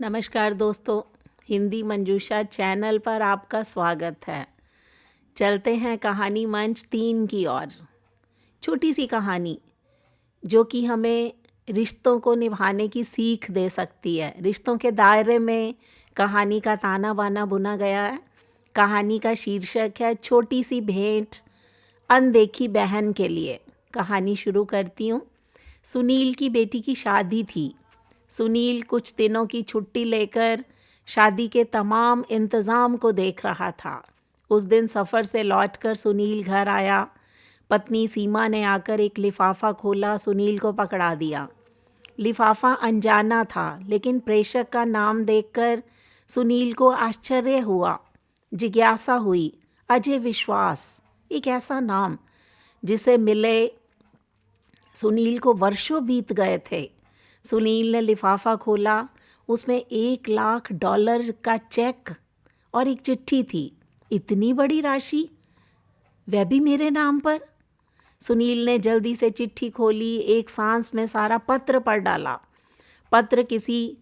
नमस्कार दोस्तों, हिंदी मंजूषा चैनल पर आपका स्वागत है। चलते हैं कहानी मंच 3 की ओर। छोटी सी कहानी जो कि हमें रिश्तों को निभाने की सीख दे सकती है। रिश्तों के दायरे में कहानी का ताना बाना बुना गया है। कहानी का शीर्षक है छोटी सी भेंट अनदेखी बहन के लिए। कहानी शुरू करती हूँ। सुनील की बेटी की शादी थी। सुनील कुछ दिनों की छुट्टी लेकर शादी के तमाम इंतज़ाम को देख रहा था। उस दिन सफ़र से लौटकर सुनील घर आया। पत्नी सीमा ने आकर एक लिफाफा खोला, सुनील को पकड़ा दिया। लिफाफा अनजाना था, लेकिन प्रेषक का नाम देखकर सुनील को आश्चर्य हुआ, जिज्ञासा हुई। अजय विश्वास, एक ऐसा नाम जिसे मिले सुनील को वर्षों बीत गए थे। सुनील ने लिफाफा खोला। उसमें $1,00,000 का चेक और एक चिट्ठी थी। इतनी बड़ी राशि, वह भी मेरे नाम पर। सुनील ने जल्दी से चिट्ठी खोली, एक सांस में सारा पत्र पढ़ डाला। पत्र किसी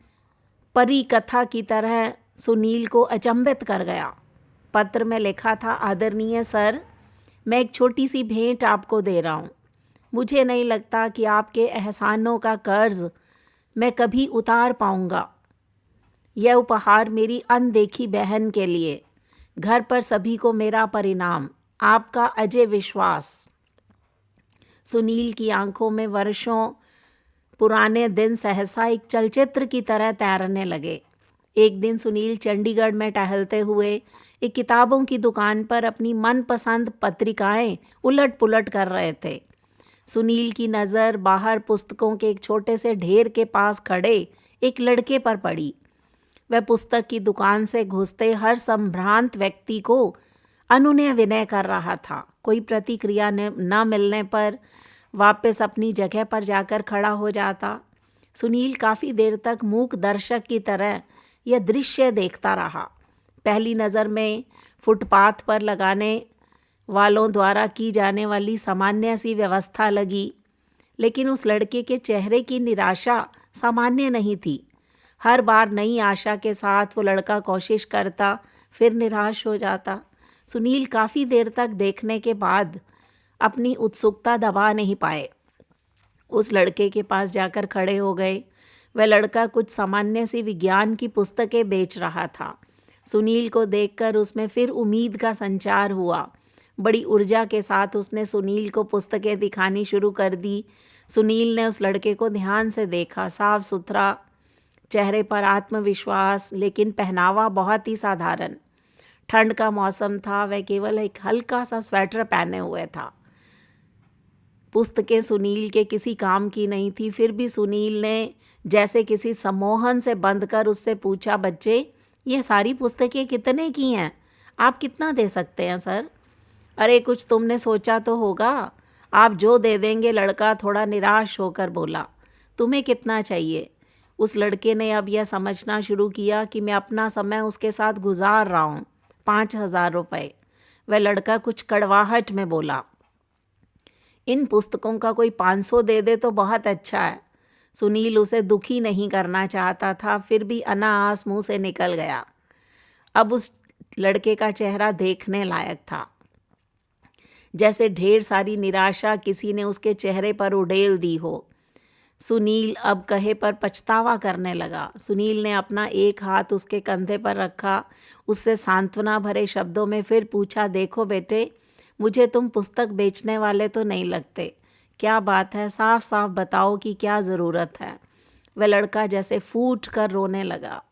परी कथा की तरह सुनील को अचंभित कर गया। पत्र में लिखा था, आदरणीय सर, मैं एक छोटी सी भेंट आपको दे रहा हूँ। मुझे नहीं लगता कि आपके एहसानों का कर्ज मैं कभी उतार पाऊंगा। यह उपहार मेरी अनदेखी बहन के लिए। घर पर सभी को मेरा परिणाम। आपका अजय विश्वास। सुनील की आंखों में वर्षों पुराने दिन सहसा एक चलचित्र की तरह तैरने लगे। एक दिन सुनील चंडीगढ़ में टहलते हुए एक किताबों की दुकान पर अपनी मनपसंद पत्रिकाएं उलट पुलट कर रहे थे। सुनील की नज़र बाहर पुस्तकों के एक छोटे से ढेर के पास खड़े एक लड़के पर पड़ी। वह पुस्तक की दुकान से घुसते हर संभ्रांत व्यक्ति को अनुनय विनय कर रहा था। कोई प्रतिक्रिया न मिलने पर वापस अपनी जगह पर जाकर खड़ा हो जाता। सुनील काफ़ी देर तक मूक दर्शक की तरह यह दृश्य देखता रहा। पहली नज़र में फुटपाथ पर लगाने वालों द्वारा की जाने वाली सामान्य सी व्यवस्था लगी, लेकिन उस लड़के के चेहरे की निराशा सामान्य नहीं थी। हर बार नई आशा के साथ वो लड़का कोशिश करता, फिर निराश हो जाता। सुनील काफ़ी देर तक देखने के बाद अपनी उत्सुकता दबा नहीं पाए। उस लड़के के पास जाकर खड़े हो गए। वह लड़का कुछ सामान्य सी विज्ञान की पुस्तकें बेच रहा था। सुनील को देखकर उसमें फिर उम्मीद का संचार हुआ। बड़ी ऊर्जा के साथ उसने सुनील को पुस्तकें दिखानी शुरू कर दी। सुनील ने उस लड़के को ध्यान से देखा। साफ सुथरा, चेहरे पर आत्मविश्वास, लेकिन पहनावा बहुत ही साधारण। ठंड का मौसम था, वह केवल एक हल्का सा स्वेटर पहने हुए था। पुस्तकें सुनील के किसी काम की नहीं थी, फिर भी सुनील ने जैसे किसी सम्मोहन से बंधकर उससे पूछा, बच्चे, ये सारी पुस्तकें कितने की हैं? आप कितना दे सकते हैं सर? अरे कुछ तुमने सोचा तो होगा। आप जो दे देंगे। लड़का थोड़ा निराश होकर बोला। तुम्हें कितना चाहिए? उस लड़के ने अब यह समझना शुरू किया कि मैं अपना समय उसके साथ गुजार रहा हूँ। 5,000 रुपये। वह लड़का कुछ कड़वाहट में बोला। इन पुस्तकों का कोई 500 दे दे तो बहुत अच्छा है। सुनील उसे दुखी नहीं करना चाहता था, फिर भी अनायास मुँह से निकल गया। अब उस लड़के का चेहरा देखने लायक था, जैसे ढेर सारी निराशा किसी ने उसके चेहरे पर उड़ेल दी हो। सुनील अब कहे पर पछतावा करने लगा। सुनील ने अपना एक हाथ उसके कंधे पर रखा, उससे सांत्वना भरे शब्दों में फिर पूछा, देखो बेटे, मुझे तुम पुस्तक बेचने वाले तो नहीं लगते। क्या बात है, साफ साफ बताओ कि क्या ज़रूरत है। वह लड़का जैसे फूट कर रोने लगा।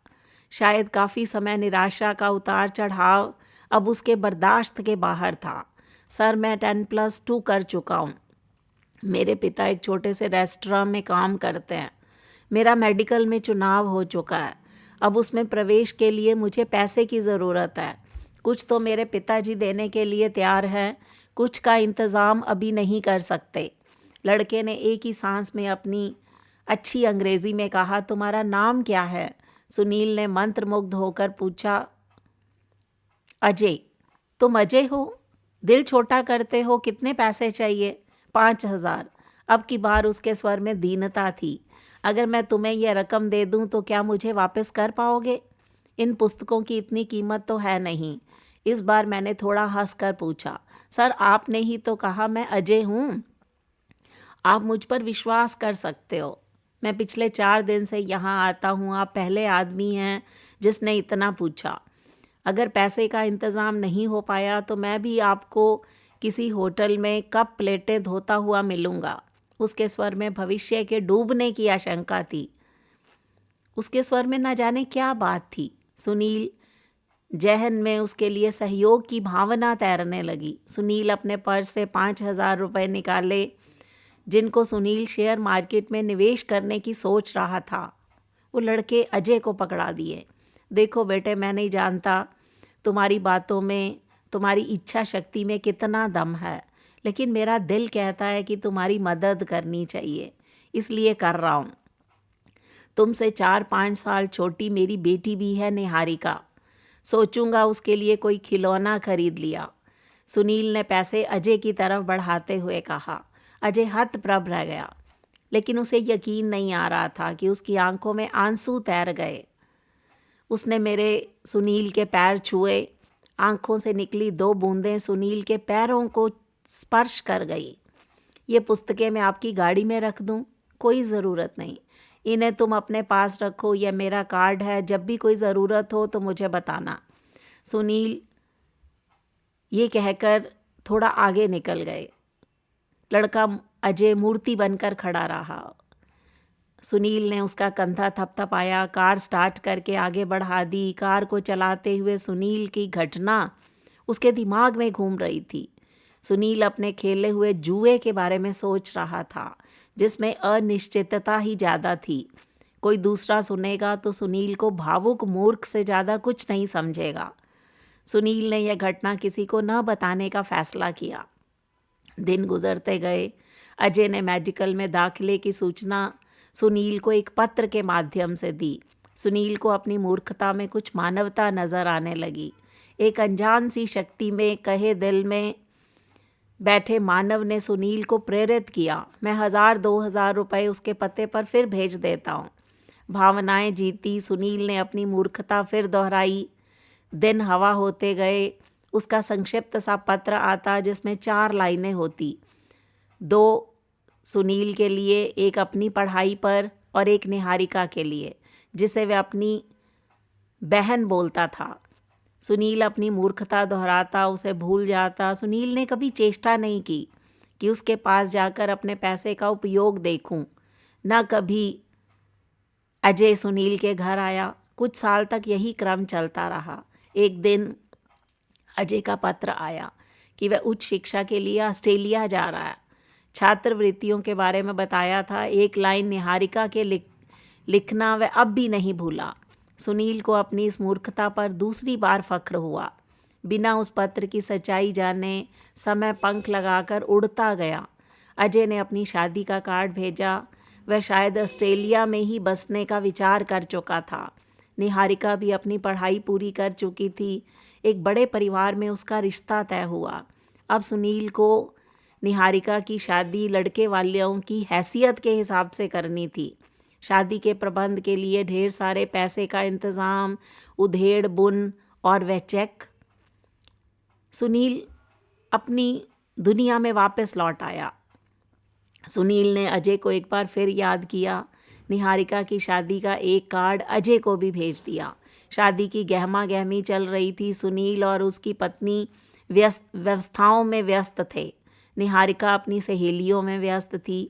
शायद काफ़ी समय निराशा का उतार चढ़ाव अब उसके बर्दाश्त के बाहर था। सर, मैं 10+2 कर चुका हूँ। मेरे पिता एक छोटे से रेस्टोरेंट में काम करते हैं। मेरा मेडिकल में चुनाव हो चुका है। अब उसमें प्रवेश के लिए मुझे पैसे की ज़रूरत है। कुछ तो मेरे पिताजी देने के लिए तैयार हैं, कुछ का इंतज़ाम अभी नहीं कर सकते। लड़के ने एक ही सांस में अपनी अच्छी अंग्रेज़ी में कहा, तुम्हारा नाम क्या है? सुनील ने मंत्रमुग्ध होकर पूछा, अजय। तुम अजय हो? दिल छोटा करते हो। कितने पैसे चाहिए? 5,000। अब की बार उसके स्वर में दीनता थी। अगर मैं तुम्हें यह रकम दे दूं तो क्या मुझे वापस कर पाओगे? इन पुस्तकों की इतनी कीमत तो है नहीं। इस बार मैंने थोड़ा हंसकर पूछा, सर आपने ही तो कहा मैं अजय हूँ। आप मुझ पर विश्वास कर सकते हो। मैं पिछले 4 दिन से यहाँ आता हूँ। आप पहले आदमी हैं जिसने इतना पूछा। अगर पैसे का इंतज़ाम नहीं हो पाया तो मैं भी आपको किसी होटल में कप प्लेटें धोता हुआ मिलूँगा। उसके स्वर में भविष्य के डूबने की आशंका थी। उसके स्वर में न जाने क्या बात थी। सुनील जहन में उसके लिए सहयोग की भावना तैरने लगी। सुनील अपने पर्स से 5,000 रुपये निकाले, जिनको सुनील शेयर मार्केट में निवेश करने की सोच रहा था। वो लड़के अजय को पकड़ा दिए। देखो बेटे, मैं नहीं जानता तुम्हारी बातों में, तुम्हारी इच्छा शक्ति में कितना दम है, लेकिन मेरा दिल कहता है कि तुम्हारी मदद करनी चाहिए, इसलिए कर रहा हूँ। तुमसे 4-5 साल छोटी मेरी बेटी भी है, निहारिका। सोचूंगा उसके लिए कोई खिलौना खरीद लिया। सुनील ने पैसे अजय की तरफ बढ़ाते हुए कहा। अजय हतप्रभ रह गया, लेकिन उसे यकीन नहीं आ रहा था कि उसकी आंखों में आंसू तैर गए। उसने मेरे सुनील के पैर छुए। आंखों से निकली 2 बूंदें सुनील के पैरों को स्पर्श कर गई। ये पुस्तकें मैं आपकी गाड़ी में रख दूं? कोई ज़रूरत नहीं, इन्हें तुम अपने पास रखो। यह मेरा कार्ड है, जब भी कोई ज़रूरत हो तो मुझे बताना। सुनील ये कहकर थोड़ा आगे निकल गए। लड़का अजय मूर्ति बनकर खड़ा रहा। सुनील ने उसका कंधा थपथपाया, कार स्टार्ट करके आगे बढ़ा दी। कार को चलाते हुए सुनील की घटना उसके दिमाग में घूम रही थी। सुनील अपने खेले हुए जुए के बारे में सोच रहा था, जिसमें अनिश्चितता ही ज़्यादा थी। कोई दूसरा सुनेगा तो सुनील को भावुक मूर्ख से ज़्यादा कुछ नहीं समझेगा। सुनील ने यह घटना किसी को न बताने का फैसला किया। दिन गुजरते गए। अजय ने मेडिकल में दाखिले की सूचना सुनील को एक पत्र के माध्यम से दी। सुनील को अपनी मूर्खता में कुछ मानवता नजर आने लगी। एक अनजान सी शक्ति में कहे दिल में बैठे मानव ने सुनील को प्रेरित किया। मैं 1,000-2,000 रुपये उसके पते पर फिर भेज देता हूँ। भावनाएं जीती। सुनील ने अपनी मूर्खता फिर दोहराई। दिन हवा होते गए। उसका संक्षिप्त सा पत्र आता जिसमें 4 लाइनें होती। 2 सुनील के लिए, एक अपनी पढ़ाई पर और एक निहारिका के लिए, जिसे वह अपनी बहन बोलता था। सुनील अपनी मूर्खता दोहराता, उसे भूल जाता। सुनील ने कभी चेष्टा नहीं की कि उसके पास जाकर अपने पैसे का उपयोग देखूं। न कभी अजय सुनील के घर आया। कुछ साल तक यही क्रम चलता रहा। एक दिन अजय का पत्र आया कि वह उच्च शिक्षा के लिए ऑस्ट्रेलिया जा रहा है। छात्रवृत्तियों के बारे में बताया था। एक लाइन निहारिका के लिखना वह अब भी नहीं भूला। सुनील को अपनी इस मूर्खता पर दूसरी बार फख्र हुआ। बिना उस पत्र की सच्चाई जाने समय पंख लगाकर उड़ता गया। अजय ने अपनी शादी का कार्ड भेजा। वह शायद ऑस्ट्रेलिया में ही बसने का विचार कर चुका था। निहारिका भी अपनी पढ़ाई पूरी कर चुकी थी। एक बड़े परिवार में उसका रिश्ता तय हुआ। अब सुनील को निहारिका की शादी लड़के वालों की हैसियत के हिसाब से करनी थी। शादी के प्रबंध के लिए ढेर सारे पैसे का इंतज़ाम, उधेड़ बुन और वह चेक। सुनील अपनी दुनिया में वापस लौट आया। सुनील ने अजय को एक बार फिर याद किया। निहारिका की शादी का एक कार्ड अजय को भी भेज दिया। शादी की गहमा गहमी चल रही थी। सुनील और उसकी पत्नी व्यवस्थाओं में व्यस्त थे। निहारिका अपनी सहेलियों में व्यस्त थी।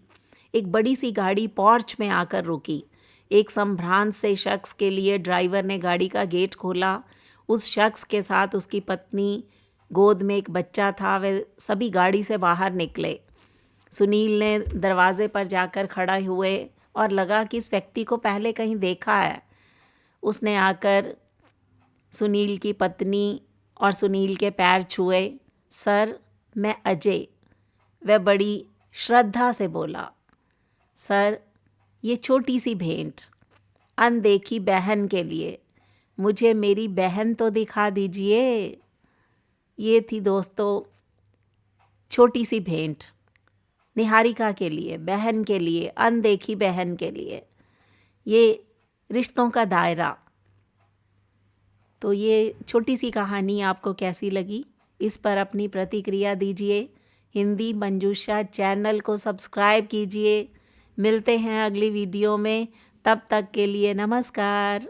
एक बड़ी सी गाड़ी पोर्च में आकर रुकी। एक संभ्रांत से शख्स के लिए ड्राइवर ने गाड़ी का गेट खोला। उस शख्स के साथ उसकी पत्नी, गोद में एक बच्चा था। वे सभी गाड़ी से बाहर निकले। सुनील ने दरवाजे पर जाकर खड़ा हुए और लगा कि इस व्यक्ति को पहले कहीं देखा है। उसने आकर सुनील की पत्नी और सुनील के पैर छुए। सर, मैं अजय। वह बड़ी श्रद्धा से बोला। सर, ये छोटी सी भेंट अनदेखी बहन के लिए। मुझे मेरी बहन तो दिखा दीजिए। ये थी दोस्तों छोटी सी भेंट निहारिका के लिए, बहन के लिए, अनदेखी बहन के लिए। ये रिश्तों का दायरा। तो ये छोटी सी कहानी आपको कैसी लगी, इस पर अपनी प्रतिक्रिया दीजिए। हिंदी मंजूषा चैनल को सब्सक्राइब कीजिए। मिलते हैं अगली वीडियो में, तब तक के लिए नमस्कार।